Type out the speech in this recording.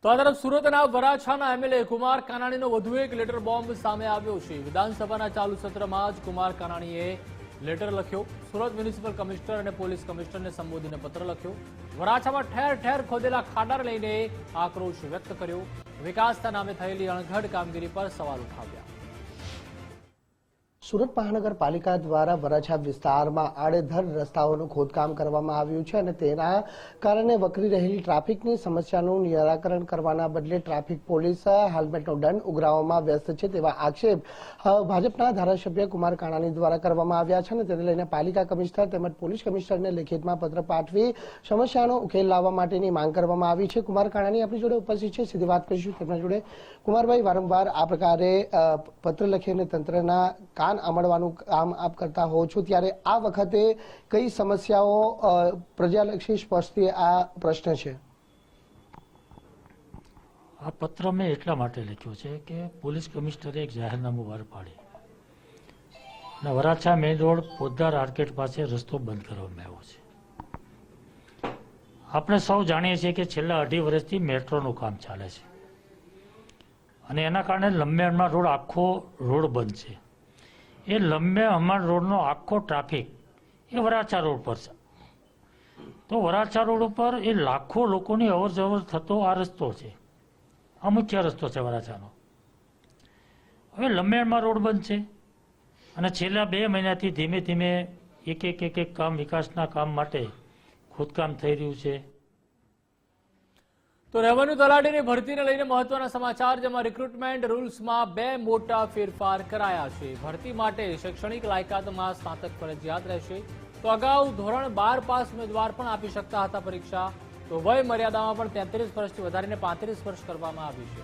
તો આ તરફ સુરતના વરાછાના એમએલએ કુમાર કાનાણીનો વધુ એક લેટર બોમ્બ સામે આવ્યો છે। વિધાનસભાના ચાલુ સત્રમાં જ કુમાર કાનાણીએ લેટર લખ્યો। સુરત મ્યુનિસિપલ કમિશનર અને પોલીસ કમિશનરને સંબોધીને પત્ર લખ્યો। વરાછામાં ઠેર ઠેર ખોદેલા ખાડાને લઈને આક્રોશ વ્યક્ત કર્યો। વિકાસના નામે થયેલી અણઘડ કામગીરી પર સવાલ ઉઠાવ્યા। સુરત મહાનગરપાલિકા દ્વારા વરાછા વિસ્તારમાં આડેધડ રસ્તાઓનું ખોદકામ કરવામાં આવ્યું છે અને તેના કારણે વકરી રહેલી ટ્રાફિકની સમસ્યાનું નિરાકરણ કરવાના બદલે ટ્રાફિક પોલીસ હેલ્મેટનો દંડ ઉઘરાવવામાં વ્યસ્ત છે તેવા આક્ષેપ ભાજપના ધારાસભ્ય કુમાર કાનાણી દ્વારા કરવામાં આવ્યા છે અને તેને લઈને પાલિકા કમિશનર તેમજ પોલીસ કમિશનરને લેખિતમાં પત્ર પાઠવી સમસ્યાનો ઉકેલ લાવવા માટેની માંગ કરવામાં આવી છે। કુમાર કાનાણી આપણી જોડે ઉપસ્થિત છે, સીધી વાત કરીશું તેમના જોડે। કુમારભાઈ, વારંવાર આ પ્રકારે પત્ર લખીને તંત્રના કાન અમળવાનું કામ આપ કરતા હો છો, ત્યારે આ વખતે કઈ સમસ્યાઓ પ્રજાલક્ષી સ્પષ્ટથી આ પ્રશ્ન છે? આ પત્ર મેં એટલા માટે લખ્યો છે કે પોલીસ કમિશનરે એક જાહેરનામું બહાર પાડી અને Varachha main road Poddar arcade પાસે રસ્તો બંધ કરવામાં આવ્યો છે। આપણે સૌ જાણીએ છીએ કે છેલ્લા 2.5 વર્ષથી મેટ્રોનું કામ ચાલે છે અને એના કારણે લંબે હનુમાન રોડ આખો રોડ બંધ છે। એ લંબે હનુમાન રોડનો આખો ટ્રાફિક એ વરાછા રોડ પર છે। તો વરાછા રોડ ઉપર એ લાખો લોકોની અવર જવર થતો આ રસ્તો છે, આ મુખ્ય રસ્તો છે વરાછાનો। હવે લંબે હનુમાન રોડ બંધ છે અને છેલ્લા 2 મહિનાથી ધીમે ધીમે એક કામ વિકાસના કામ માટે ખોદકામ થઈ રહ્યું છે। તો રેવન્યુ તલાટીની ભરતીને લઈને મહત્વના સમાચાર, જેમાં રિક્રુટમેન્ટ રૂલ્સમાં 2 મોટા ફેરફાર કરાયા છે। ભરતી માટે શૈક્ષણિક લાયકાતમાં સ્નાતક ફરજિયાત રહેશે। તો અગાઉ ધોરણ 12 પાસ ઉમેદવાર પણ આપી શકતા હતા પરીક્ષા। તો વય મર્યાદામાં પણ 33 વર્ષથી વધારીને 35 વર્ષ કરવામાં આવી છે।